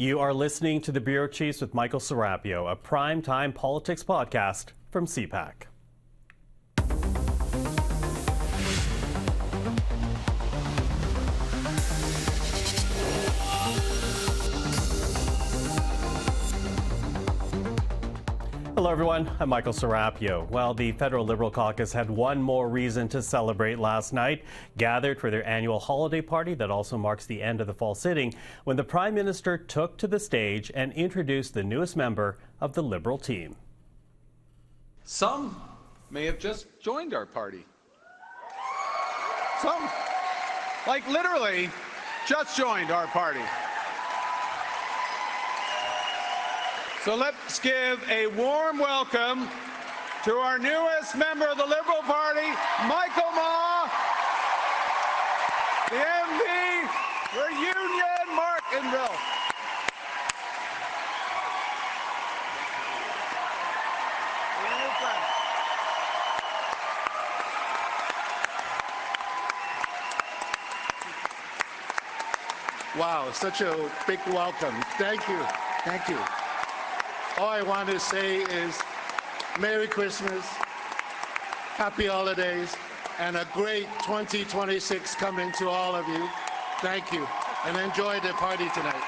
You are listening to the Bureau Chiefs with Michael Serapio, a prime-time politics podcast from CPAC. Hello everyone, I'm Michael Serapio. Well, the Federal Liberal Caucus had one more reason to celebrate last night, gathered for their annual holiday party that also marks the end of the fall sitting, when the Prime Minister took to the stage and introduced the newest member of the Liberal team. Some may have just joined our party. Some, like literally, just joined our party. So let's give a warm welcome to our newest member of the Liberal Party, Michael Ma, the MV for Union Markinville. Wow, such a big welcome. Thank you. Thank you. All I want to say is Merry Christmas, Happy Holidays, and a great 2026 coming to all of you. Thank you, and enjoy the party tonight.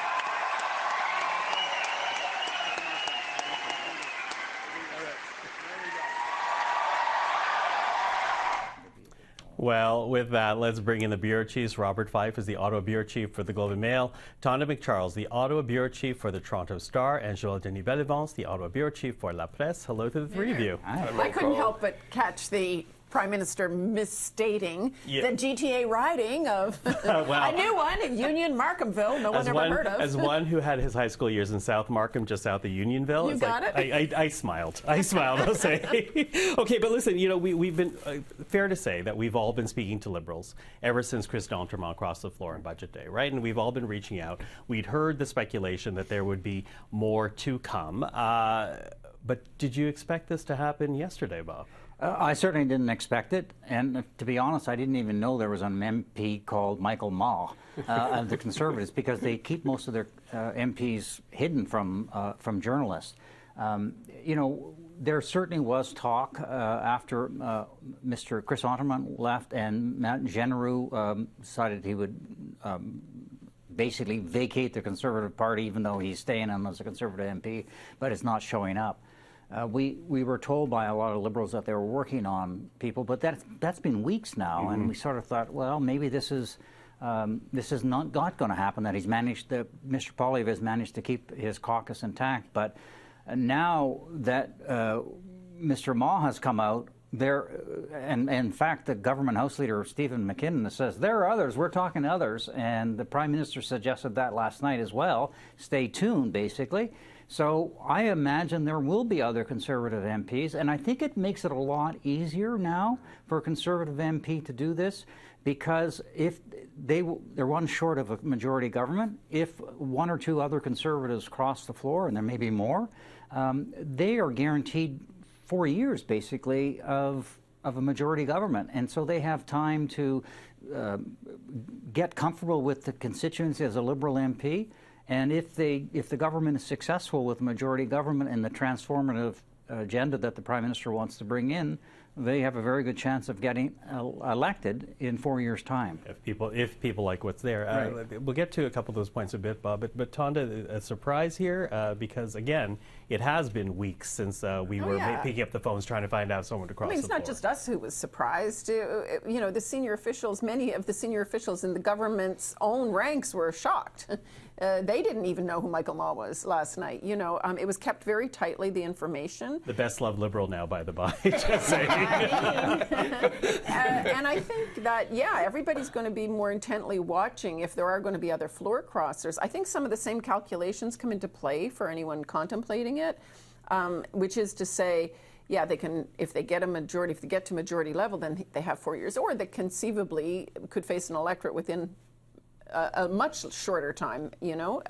Well, with that, let's bring in the Bureau Chiefs. Robert Fife is the Ottawa Bureau Chief for the Globe and Mail. Tonda MacCharles, the Ottawa Bureau Chief for the Toronto Star. And Joël-Denis Bellavance, the Ottawa Bureau Chief for La Presse. Hello to the three of you. I couldn't help but catch the Prime Minister misstating the GTA riding of a new one in Union Markinville, no one ever heard of. As one who had his high school years in South Markham, just south of Unionville, you got it. I smiled. I'll say. Okay, but listen, you know, we've been fair to say that we've all been speaking to Liberals ever since Chris D'Entremont crossed the floor on Budget Day, right? And we've all been reaching out. We'd heard the speculation that there would be more to come. But did you expect this to happen yesterday, Bob? I certainly didn't expect it, and to be honest, I didn't even know there was an MP called Michael Ma of the Conservatives, because they keep most of their MPs hidden from journalists. You know, there certainly was talk after Mr. Chris D'Entremont left and Matt Genereux decided he would basically vacate the Conservative Party, even though he's staying on as a Conservative MP, but it's not showing up. We were told by a lot of Liberals that they were working on people, but that's been weeks now, and we sort of thought, well, maybe this is not going to happen. That Mr. Poilievre has managed to keep his caucus intact, but now that Mr. Ma has come out there, and in fact, the government House Leader Stephen McKinnon says there are others. We're talking to others, and the Prime Minister suggested that last night as well. Stay tuned, basically. So I imagine there will be other Conservative MPs, and I think it makes it a lot easier now for a Conservative MP to do this, because if they're one short of a majority government, if one or two other Conservatives cross the floor, and there may be more, they are guaranteed 4 years, basically, of a majority government, and so they have time to get comfortable with the constituency as a Liberal MP. And if the government is successful with majority government and the transformative agenda that the Prime Minister wants to bring in, they have a very good chance of getting elected in 4 years' time. If people like what's there. Right. We'll get to a couple of those points a bit, Bob. But Tonda, a surprise here, because, again, it has been weeks since we were picking up the phones trying to find out someone to cross the floor. It's not just us who was surprised. You know, the senior officials, many of the senior officials in the government's own ranks were shocked. They didn't even know who Michael Ma was last night. You know, it was kept very tightly, the information. The best loved Liberal now, by the by, just saying. And I think that, everybody's going to be more intently watching if there are going to be other floor crossers. I think some of the same calculations come into play for anyone contemplating it, which is to say, they can, if they get to majority level, then they have 4 years, or they conceivably could face an electorate within a much shorter time, you know.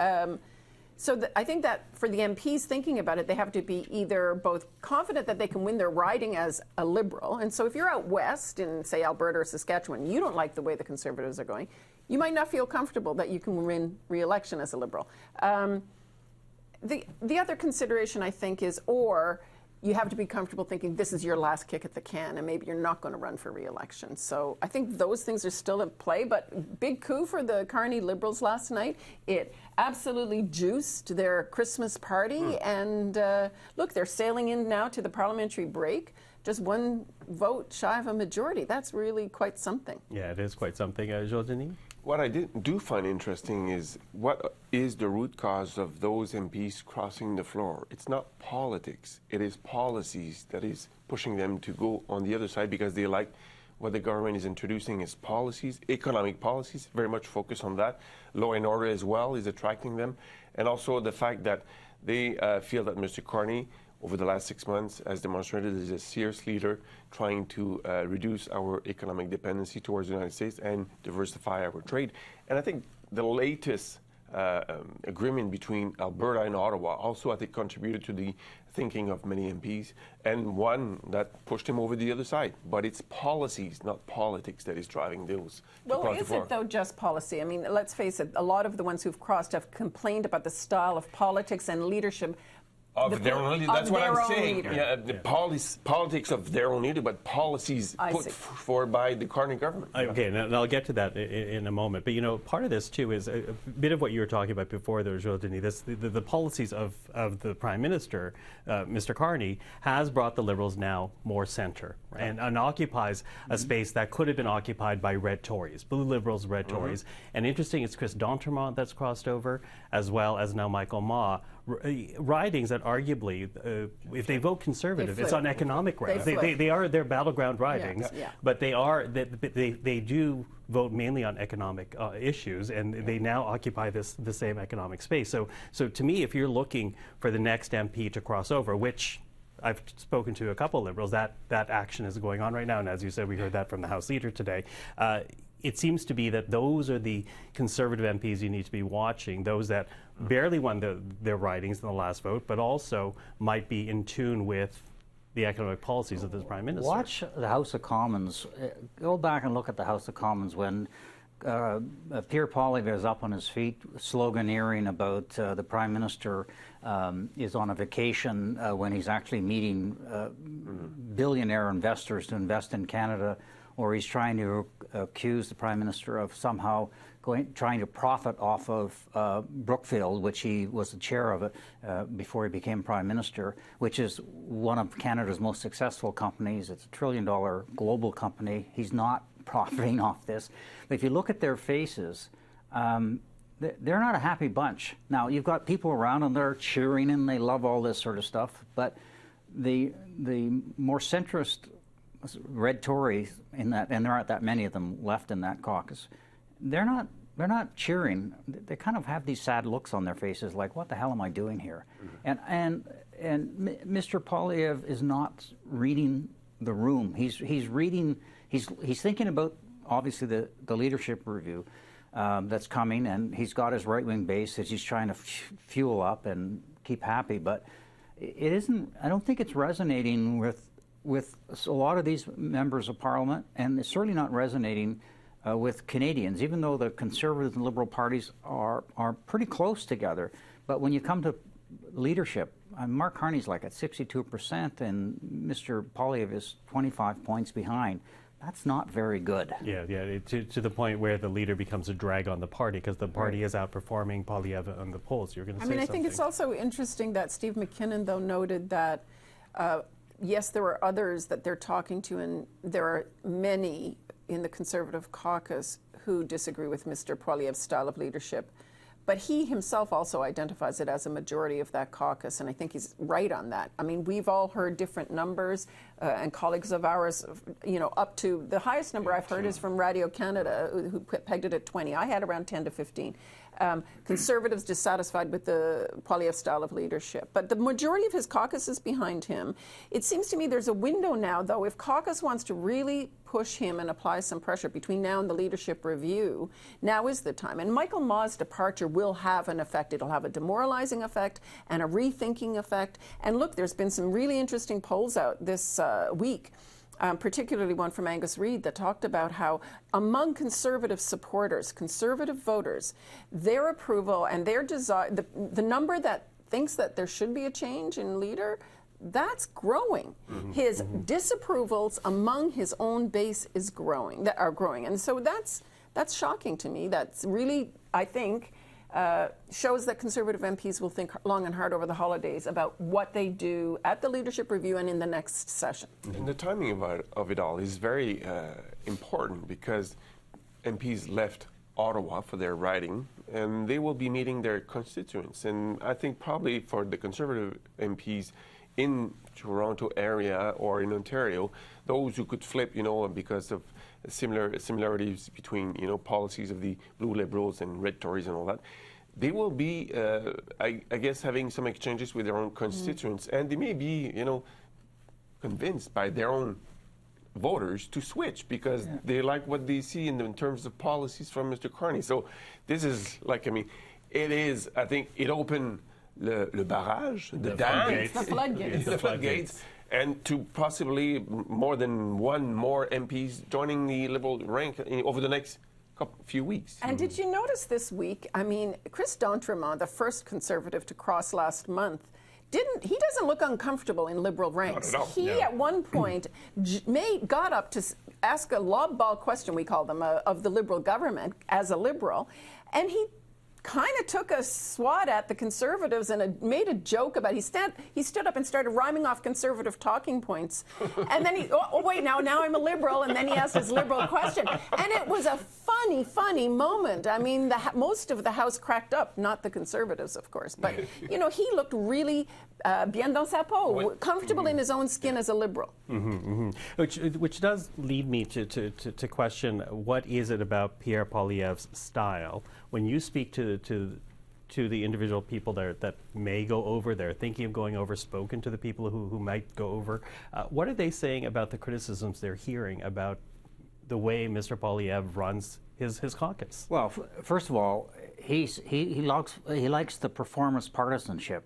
So I think that for the MPs thinking about it, they have to be either both confident that they can win their riding as a Liberal, and so if you're out west in, say, Alberta or Saskatchewan, you don't like the way the Conservatives are going, you might not feel comfortable that you can win re-election as a Liberal. The other consideration, I think, is, or you have to be comfortable thinking this is your last kick at the can and maybe you're not going to run for re-election. So I think those things are still at play, but big coup for the Carney Liberals last night. It absolutely juiced their Christmas party, and look, they're sailing in now to the parliamentary break. Just one vote shy of a majority. That's really quite something. Yeah, it is quite something. Joël-Denis? What I do find interesting is what is the root cause of those MPs crossing the floor. It's not politics. It is policies that is pushing them to go on the other side because they like what the government is introducing as policies, economic policies, very much focused on that. Law and order as well is attracting them. And also the fact that they feel that Mr. Carney, over the last 6 months, has demonstrated as a serious leader trying to reduce our economic dependency towards the United States and diversify our trade. And I think the latest agreement between Alberta and Ottawa also, I think, contributed to the thinking of many MPs, and one that pushed him over the other side. But it's policies, not politics, that is driving those. Well, is it, though, just policy? I mean, let's face it, a lot of the ones who've crossed have complained about the style of politics and leadership of their own leader. That's what I'm saying. Yeah, the politics of their own leader, but policies put forward by the Carney government. Okay, and I'll get to that in a moment. But, you know, part of this, too, is a bit of what you were talking about before there, Joël-Denis. The policies of the Prime Minister, Mr. Carney, has brought the Liberals now more centre, and occupies a space that could have been occupied by red Tories, blue Liberals, red Tories. And interesting, it's Chris D'Entremont that's crossed over, as well as now Michael Maw, ridings that arguably, if they vote Conservative, it's on economic grounds. They are their battleground ridings, but they do vote mainly on economic issues, and they now occupy the same economic space. So to me, if you're looking for the next MP to cross over, which I've spoken to a couple of Liberals, that action is going on right now, and as you said, we heard that from the House Leader today. It seems to be that those are the Conservative MPs you need to be watching, those that barely won their ridings in the last vote, but also might be in tune with the economic policies of this Prime Minister. Watch the House of Commons. Go back and look at the House of Commons when Pierre Poilievre is up on his feet, sloganeering about the Prime Minister is on a vacation when he's actually meeting billionaire investors to invest in Canada, or he's trying to accuse the Prime Minister of somehow trying to profit off of Brookfield, which he was the chair of it before he became Prime Minister, which is one of Canada's most successful companies. It's $1 trillion global company. He's not profiting off this. But if you look at their faces, they're not a happy bunch. Now, you've got people around them that are cheering and they love all this sort of stuff, but the more centrist red Tories in that, and there aren't that many of them left in that caucus, they're not cheering. They kind of have these sad looks on their faces, like, what the hell am I doing here? And Mr. Poilievre is not reading the room. He's thinking about, obviously, the leadership review that's coming, and he's got his right-wing base that he's trying to fuel up and keep happy, but it isn't. I don't think it's resonating with a lot of these members of Parliament, and it's certainly not resonating with Canadians, even though the Conservative and Liberal parties are pretty close together. But when you come to leadership, Mark Carney's like at 62%, and Mr. Poilievre is 25 points behind. That's not very good. Yeah, to the point where the leader becomes a drag on the party because the party is outperforming Poilievre on the polls. You're going to say something. I think it's also interesting that Steve McKinnon, though, noted that yes, there are others that they're talking to, and there are many in the Conservative caucus who disagree with Mr. Poilievre's style of leadership. But he himself also identifies it as a majority of that caucus, and I think he's right on that. I mean, we've all heard different numbers, and colleagues of ours, up to the highest number I've heard is from Radio Canada, who pegged it at 20. I had around 10 to 15. Conservatives dissatisfied with the Poilievre style of leadership. But the majority of his caucus is behind him. It seems to me there's a window now, though, if caucus wants to really push him and apply some pressure between now and the leadership review, now is the time. And Michael Maw's departure will have an effect. It'll have a demoralizing effect and a rethinking effect. And look, there's been some really interesting polls out this week particularly one from Angus Reid, that talked about how among Conservative supporters, Conservative voters, their approval and their desire, the number that thinks that there should be a change in leader, that's growing. His disapprovals among his own base is growing, and so that's shocking to me. That's really, I think, shows that Conservative MPs will think long and hard over the holidays about what they do at the leadership review and in the next session. And the timing of it all is very important because MPs left Ottawa for their riding, and they will be meeting their constituents. And I think probably for the Conservative MPs in Toronto area or in Ontario, those who could flip, because of similarities between, policies of the blue Liberals and red Tories and all that, they will be, I guess, having some exchanges with their own constituents, and they may be, convinced by their own voters to switch because they like what they see in terms of policies from Mr. Carney. So this is it is, I think, it opened le barrage, the dam, the floodgates. And to possibly more than one more MPs joining the Liberal rank over the next few weeks. And did you notice this week, Chris D'Entremont, the first Conservative to cross last month, he doesn't look uncomfortable in Liberal ranks. He, at one point, got up to ask a lob ball question, we call them, of the Liberal government as a Liberal, and he kind of took a swat at the Conservatives and made a joke about he stood up and started rhyming off Conservative talking points, and then wait, now I'm a Liberal, and then he asked his Liberal question, and it was a funny moment. Most of the House cracked up, not the Conservatives, of course, but he looked really bien dans sa peau, comfortable in his own skin as a Liberal. Which does lead me to question, what is it about Pierre Poilievre's style? When you speak to the individual people there that may go over, they're thinking of going over, spoken to the people who might go over, what are they saying about the criticisms they're hearing about the way Mr. Poilievre runs his caucus? Well, first of all, he likes the performance partisanship,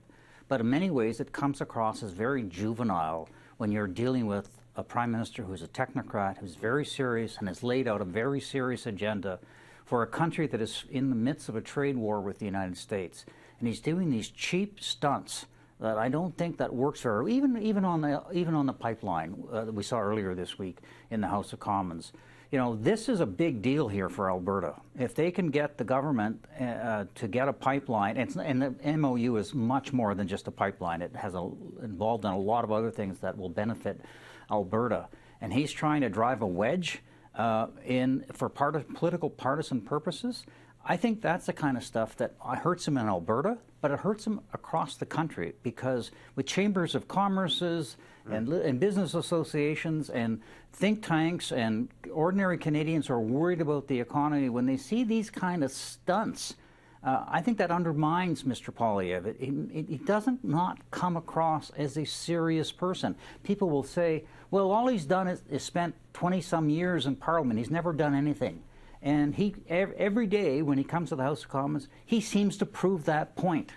but in many ways it comes across as very juvenile when you're dealing with a prime minister who's a technocrat, who's very serious and has laid out a very serious agenda for a country that is in the midst of a trade war with the United States. And he's doing these cheap stunts that I don't think that works for even on the pipeline that we saw earlier this week in the House of Commons. This is a big deal here for Alberta. If they can get the government to get a pipeline, and the MOU is much more than just a pipeline. It has involved in a lot of other things that will benefit Alberta. And he's trying to drive a wedge for political partisan purposes. I think that's the kind of stuff that hurts him in Alberta, but it hurts him across the country, because with chambers of commerces and business associations and think tanks and ordinary Canadians who are worried about the economy, when they see these kind of stunts, I think that undermines Mr. Poilievre. He doesn't not come across as a serious person. People will say, well, all he's done is spent 20-some years in Parliament. He's never done anything. And every day when he comes to the House of Commons, he seems to prove that point.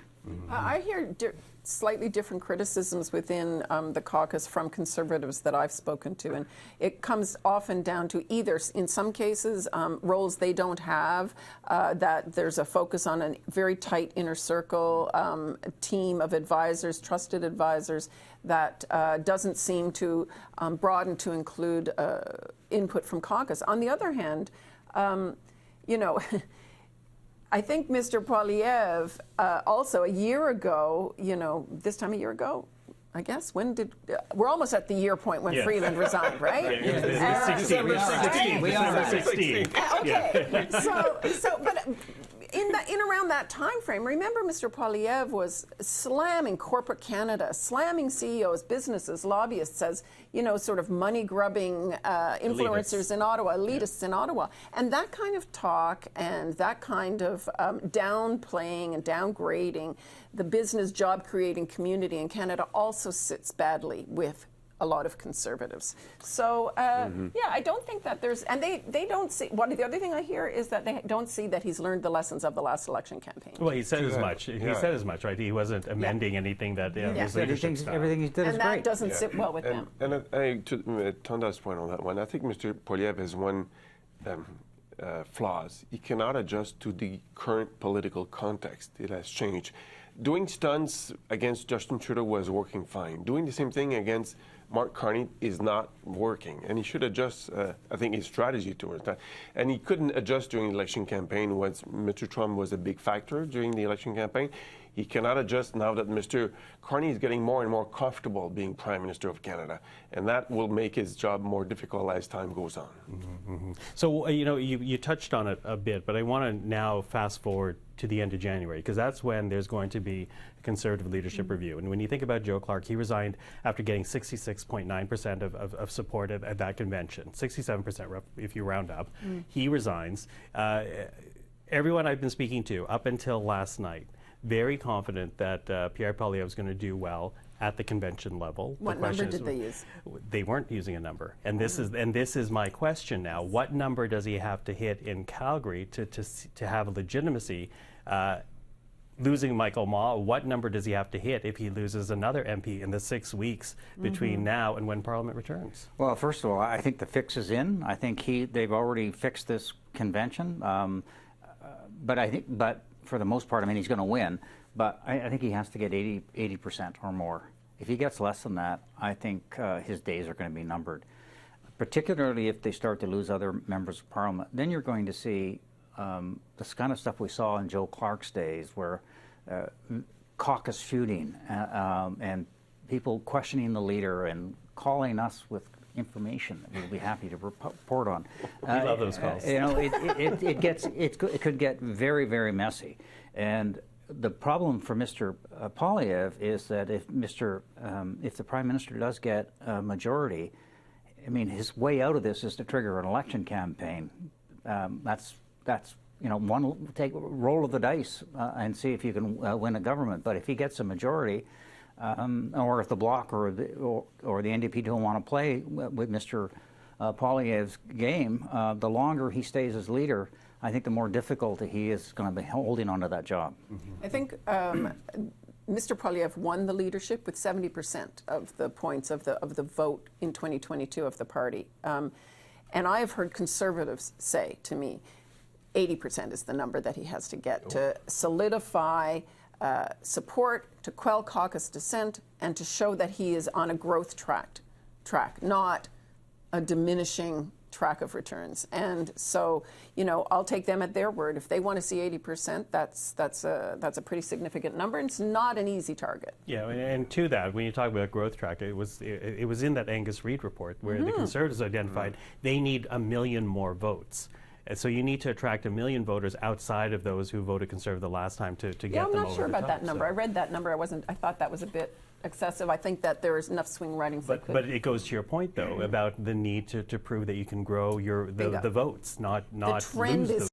I hear slightly different criticisms within the caucus from Conservatives that I've spoken to, and it comes often down to either, in some cases, roles they don't have, that there's a focus on a very tight inner circle team of advisors, trusted advisors, that doesn't seem to broaden to include input from caucus. On the other hand, I think Mr. Poilievre also a year ago, this time a year ago, I guess, we're almost at the year point when Freeland resigned, right? December 16. Okay, but in around that time frame, remember Mr. Poilievre was slamming corporate Canada, slamming CEOs, businesses, lobbyists as, sort of money-grubbing influencers in Ottawa, elitists in Ottawa. And that kind of talk and that kind of downplaying and downgrading the business job-creating community in Canada also sits badly with a lot of Conservatives. So, yeah, I don't think that there's, and they don't see, the other thing I hear is that they don't see that he's learned the lessons of the last election campaign. Well, he said as much. He said as much, right? He wasn't amending anything that his leadership style. Everything he did is And great. that doesn't sit well with them. And to Tonda's point on that one, I think Mr. Poilievre has one flaws. He cannot adjust to the current political context. It has changed. Doing stunts against Justin Trudeau was working fine. Doing the same thing against Mark Carney is not working, and he should adjust, I think, his strategy towards that. And he couldn't adjust during the election campaign when Mr. Trump was a big factor during the election campaign. He cannot adjust now that Mr. Carney is getting more and more comfortable being Prime Minister of Canada, and that will make his job more difficult as time goes on. So, you touched on it a bit, but I want to now fast forward to the end of January, because that's when there's going to be a Conservative leadership review. And when you think about Joe Clark, he resigned after getting 66.9% of support at that convention, 67% if you round up. He resigns. Everyone I've been speaking to up until last night, very confident that Pierre Poilievre is going to do well at the convention level. What number did they use? They weren't using a number, and this is my question now. What number does he have to hit in Calgary to have legitimacy? Losing Michael Maw, what number does he have to hit if he loses another MP in the 6 weeks between now and when Parliament returns? Well, first of all, I think the fix is in. I think they've already fixed this convention, but for the most part, I mean, he's going to win. But I think he has to get 80% or more. If he gets less than that, I think his days are going to be numbered. Particularly if they start to lose other members of Parliament, then you're going to see this kind of stuff we saw in Joe Clark's days, where caucus feuding and people questioning the leader and calling us with information that we'll be happy to report on. We love those calls. It could get very, very messy. And the problem for Mr. Poilievre is that if the Prime Minister does get a majority, I mean, his way out of this is to trigger an election campaign. That's take a roll of the dice and see if you can win a government. But if he gets a majority, or if the Bloc or the NDP don't want to play with Mr. Poilievre's game, the longer he stays as leader, I think the more difficult he is going to be holding onto that job. I think Mr. Poilievre won the leadership with 70% of the points of the vote in 2022 of the party. And I have heard Conservatives say to me, 80% is the number that he has to get to solidify support, to quell caucus dissent, and to show that he is on a growth track, not a diminishing track of returns. And so, I'll take them at their word. If they want to see 80%, that's a pretty significant number, and it's not an easy target. Yeah, and to that, when you talk about growth track, it was in that Angus Reid report where the Conservatives identified they need 1 million more votes. And so you need to attract 1 million voters outside of those who voted Conservative the last time to get them over the top. I'm not sure about that number. I read that number. I thought that was a bit excessive. I think that there is enough swing ridings. But it goes to your point, though, about the need to prove that you can grow the votes, not the trend lose is.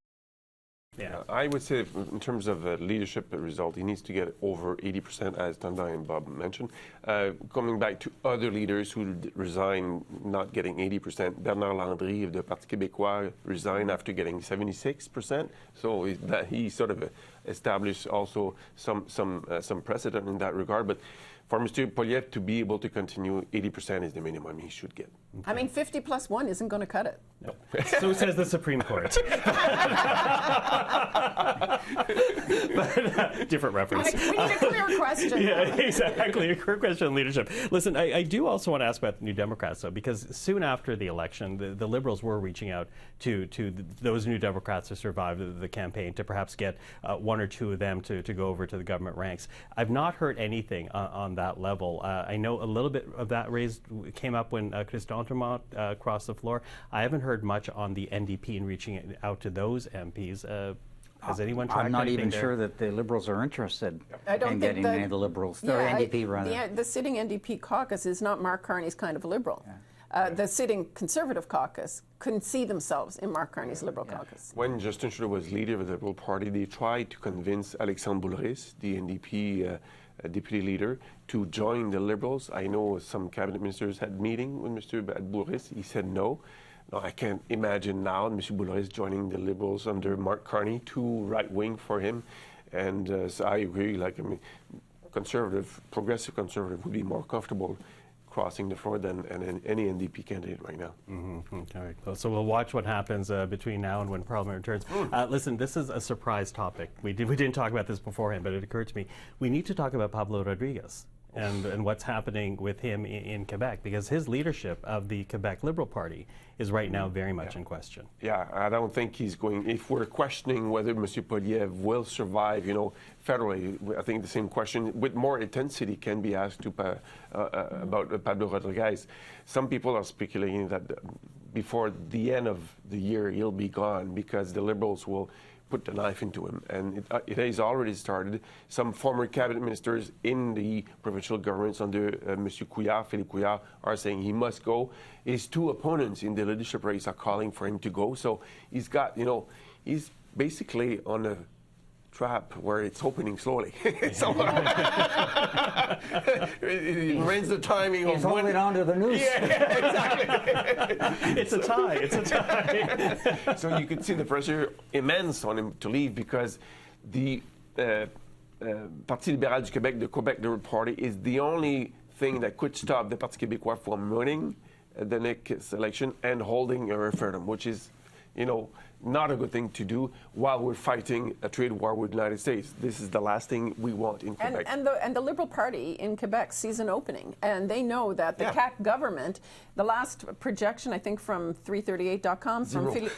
Yeah. I would say in terms of leadership result, he needs to get over 80%, as Tonda and Bob mentioned. Coming back to other leaders who resign not getting 80%, Bernard Landry of the Parti québécois resigned after getting 76%. So he sort of established also some precedent in that regard. But for Mr. Poilievre to be able to continue, 80% is the minimum he should get. I mean, 50 plus 1 isn't going to cut it. No. So says the Supreme Court. But, different reference. We need a clear question. Yeah, exactly. A clear question on leadership. Listen, I do also want to ask about the New Democrats, though, because soon after the election, the Liberals were reaching out to those New Democrats who survived the campaign to perhaps get one or two of them to go over to the government ranks. I've not heard anything on that level. I know a little bit of that came up when Chris D'Entremont crossed the floor. I haven't heard much on the NDP and reaching out to those MPs. Has anyone tracked I'm not even there? sure that the Liberals are interested in getting any of the Liberals. Yeah, NDP, rather. The sitting NDP caucus is not Mark Carney's kind of liberal. the sitting Conservative caucus couldn't see themselves in Mark Carney's Liberal caucus. When Justin Trudeau was leader of the Liberal Party, they tried to convince Alexandre Boulris, the NDP deputy leader, to join the Liberals. I know some cabinet ministers had meeting with Mr. Boulris. He said no. No, I can't imagine now Mr. Boulris joining the Liberals under Mark Carney, too right-wing for him. And so I agree, like, I mean, progressive conservative would be more comfortable crossing the floor than any NDP candidate right now. Mm-hmm. All right. So we'll watch what happens between now and when Parliament returns. Listen, this is a surprise topic. We didn't talk about this beforehand, but it occurred to me. We need to talk about Pablo Rodriguez and what's happening with him in Quebec, because his leadership of the Quebec Liberal Party is right now very much in question. Yeah, I don't think he's going. If we're questioning whether M. Poilievre will survive, federally, I think the same question with more intensity can be asked to about Pablo Rodriguez. Some people are speculating that before the end of the year he'll be gone because the Liberals will put the knife into him, and it has already started. Some former cabinet ministers in the provincial governments under Philippe Couillard, are saying he must go. His two opponents in the leadership race are calling for him to go. So he's got, he's basically on a trap where it's opening slowly. So it remains the timing He's of holding on to the noose. Yeah, exactly. It's a tie. It's a tie. So you could see the pressure immense on him to leave because the Parti libéral du Québec, the Quebec Liberal Party, is the only thing that could stop the Parti québécois from winning the next election and holding a referendum, which is, not a good thing to do while we're fighting a trade war with the United States. This is the last thing we want in Quebec. And the Liberal Party in Quebec sees an opening, and they know that the CAQ government, the last projection, I think, from 338.com,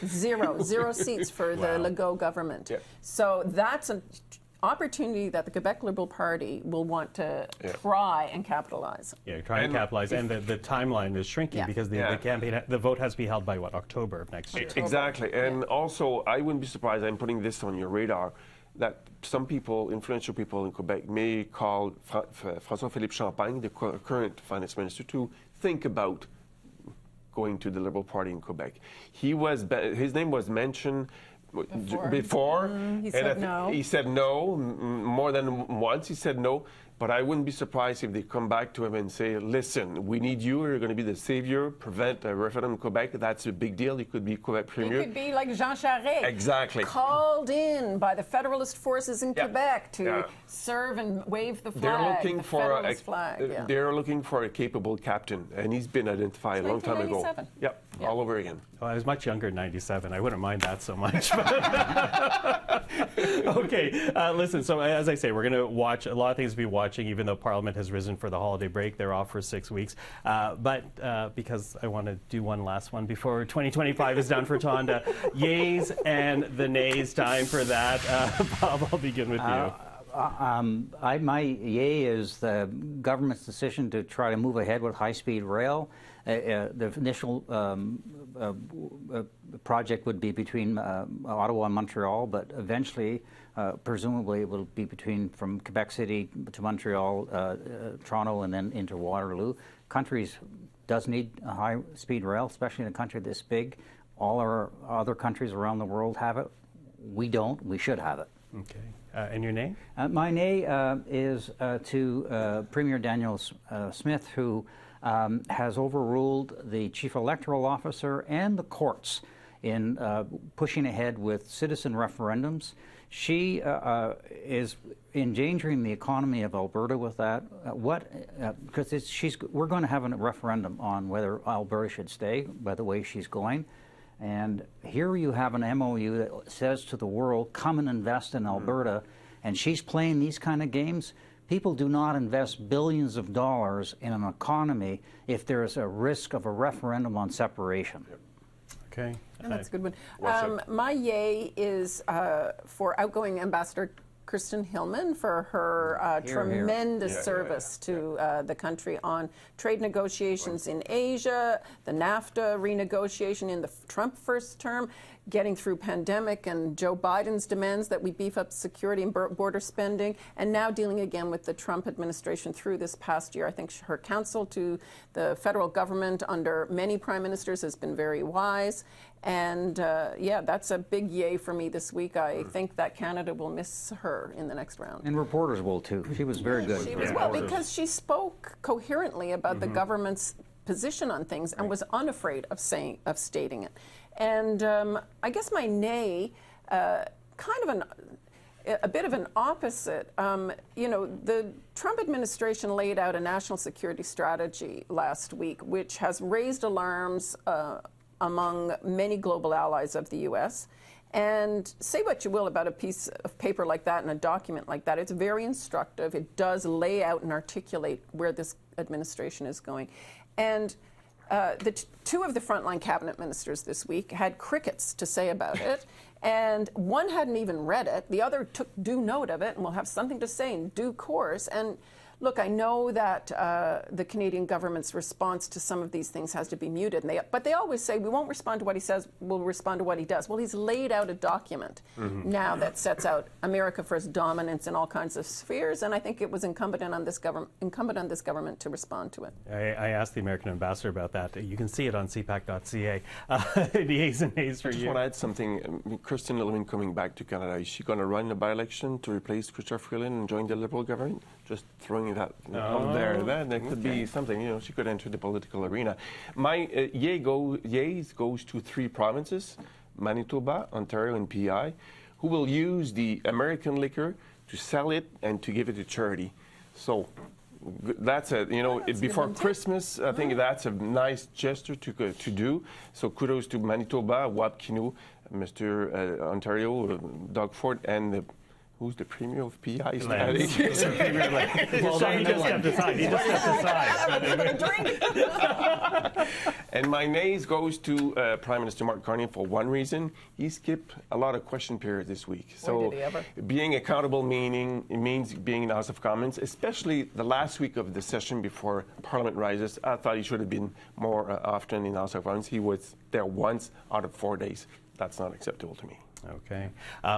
zero seats for the Legault government. Yeah. So that's an opportunity that the Quebec Liberal Party will want to try and capitalize. Yeah, try and capitalize, and the timeline is shrinking because the campaign, the vote has to be held by what, October of next year. Exactly, and also I wouldn't be surprised. I'm putting this on your radar that some people, influential people in Quebec, may call François-Philippe Champagne, the current finance minister, to think about going to the Liberal Party in Quebec. His name was mentioned before. He said no. He said no more than once. He said no, but I wouldn't be surprised if they come back to him and say, "Listen, we need you. You're going to be the savior. Prevent a referendum in Quebec. That's a big deal. He could be Quebec premier. He could be like Jean Charest, exactly, called in by the Federalist forces in Quebec to serve and wave the flag. They're looking the for Federalist flag. They're looking for a capable captain, and he's been identified a long time ago. Yep, all over again. Well, I was much younger in '97. I wouldn't mind that so much. Okay, listen, so as I say, we're going to watch a lot of things to be watching, even though Parliament has risen for the holiday break. They're off for 6 weeks. But because I want to do one last one before 2025 is done for Tonda, yays and the nays, time for that. Bob, I'll begin with you. My yay is the government's decision to try to move ahead with high-speed rail. The initial project would be between Ottawa and Montreal, but eventually, presumably, it will be from Quebec City to Montreal, Toronto, and then into Waterloo. Countries does need a high-speed rail, especially in a country this big. All our other countries around the world have it. We don't. We should have it. Okay. And your name? My nay is to Premier Daniel Smith, who has overruled the Chief Electoral Officer and the courts in pushing ahead with citizen referendums. She is endangering the economy of Alberta with that. Because we're going to have a referendum on whether Alberta should stay, by the way she's going. And here you have an MOU that says to the world, come and invest in Alberta, and she's playing these kind of games. People do not invest billions of dollars in an economy if there is a risk of a referendum on separation. Okay. And that's a good one. My yay is for outgoing Ambassador Kirsten Hillman for her tremendous service to the country on trade negotiations in Asia, the NAFTA renegotiation in the Trump first term, getting through pandemic and Joe Biden's demands that we beef up security and border spending, and now dealing again with the Trump administration through this past year. I think her counsel to the federal government under many prime ministers has been very wise. And yeah, that's a big yay for me this week. I think that Canada will miss her in the next round. And reporters will too. She was very good. She was, well, because she spoke coherently about the government's position on things and was unafraid of stating it. And I guess my nay, kind of a bit of an opposite. You know, the Trump administration laid out a national security strategy last week, which has raised alarms among many global allies of the U.S. And say what you will about a piece of paper like that and a document like that, it's very instructive. It does lay out and articulate where this administration is going. And two of the frontline cabinet ministers this week had crickets to say about it. And one hadn't even read it. The other took due note of it and will have something to say in due course. And look, I know that the Canadian government's response to some of these things has to be muted, but they always say, we won't respond to what he says, we'll respond to what he does. Well, he's laid out a document now that sets out America First dominance in all kinds of spheres, and I think it was incumbent on this government to respond to it. I asked the American ambassador about that. You can see it on CPAC.ca. Yeas and nays for you. I just want to add something. Kirsten Lilliman coming back to Canada, is she going to run a by-election to replace Christophe Freeland and join the Liberal government? Just throwing that out there. That could be something. You know, she could enter the political arena. My yays goes to three provinces: Manitoba, Ontario, and PEI, who will use the American liquor to sell it and to give it to charity. So that's a before Christmas. I think that's a nice gesture to do. So kudos to Manitoba, Wapkino, Mr. Ontario, Doug Ford, and who's the premier of PEI? Well, he just stepped aside. He just stepped aside. And my nays goes to Prime Minister Mark Carney for one reason. He skipped a lot of question periods this week. So did he ever? Being accountable means being in the House of Commons, especially the last week of the session before Parliament rises. I thought he should have been more often in the House of Commons. He was there once out of 4 days. That's not acceptable to me. Okay.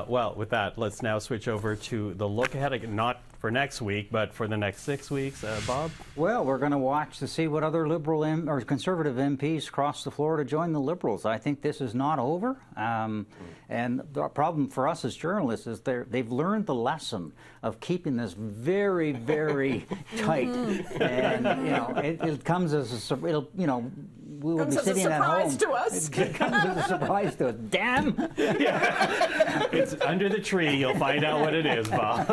Well, with that, let's now switch over to the look ahead, not for next week, but for the next 6 weeks. Bob? Well, we're going to watch to see what other Liberal or Conservative MPs cross the floor to join the Liberals. I think this is not over. And the problem for us as journalists is they've learned the lesson of keeping this very, very tight. And, you know, it comes as a, we will be sitting at home. It comes as a surprise to us. Damn! Yeah. It's under the tree. You'll find out what it is, Bob.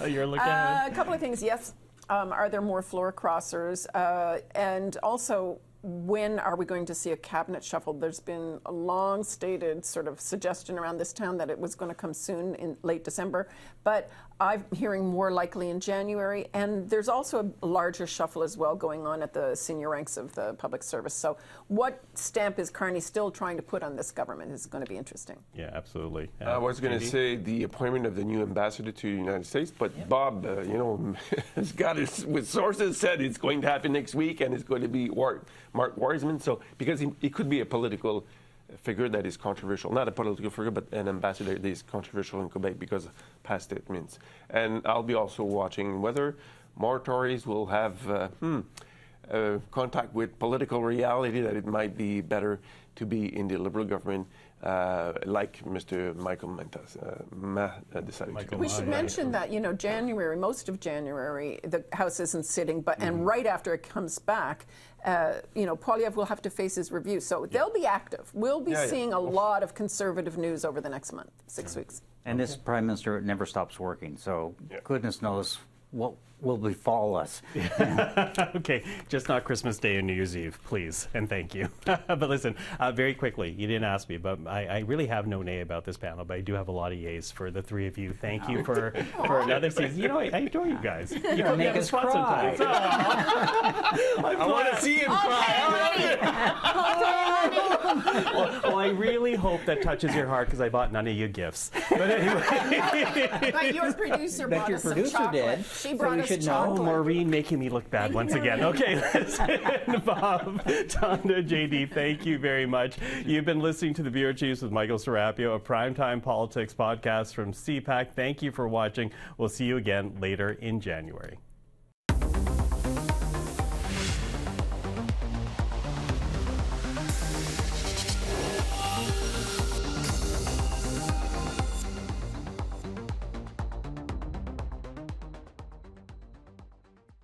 You're looking at a couple of things. Yes. Are there more floor crossers? And also, when are we going to see a cabinet shuffle? There's been a long-stated sort of suggestion around this town that it was going to come soon in late December, but I'm hearing more likely in January, and there's also a larger shuffle as well going on at the senior ranks of the public service. So what stamp is Carney still trying to put on this government is going to be interesting. Yeah, absolutely. I was going to say the appointment of the new ambassador to the United States, but Bob, has got his, with sources said it's going to happen next week, and it's going to be Mark Wiseman. So because he could be a political figure that is controversial, not a political figure, but an ambassador that is controversial in Quebec because of past statements. And I'll be also watching whether more Tories will have contact with political reality, that it might be better to be in the Liberal government, like Mr. Michael decided to do. We should mention that, January, most of January, the House isn't sitting, and right after it comes back, Poilievre will have to face his review. So they'll be active. We'll be seeing a lot of Conservative news over the next month, 6 weeks. And this Prime Minister never stops working, so goodness knows what will befall us. Okay, just not Christmas Day and New Year's Eve, please, and thank you. But listen, very quickly, you didn't ask me, but I really have no nay about this panel, but I do have a lot of yays for the three of you. Thank you for another season. I adore you guys. You can make us cry. I want to see him cry. Well, I really hope that touches your heart because I bought none of you gifts. But anyway. But your producer brought your us some producer chocolate. did, She so brought you us should know. chocolate. Oh, Maureen making me look bad once again. Okay, listen, Bob, Tonda, JD, thank you very much. You've been listening to The Bureau Chiefs with Michael Serapio, a primetime politics podcast from CPAC. Thank you for watching. We'll see you again later in January.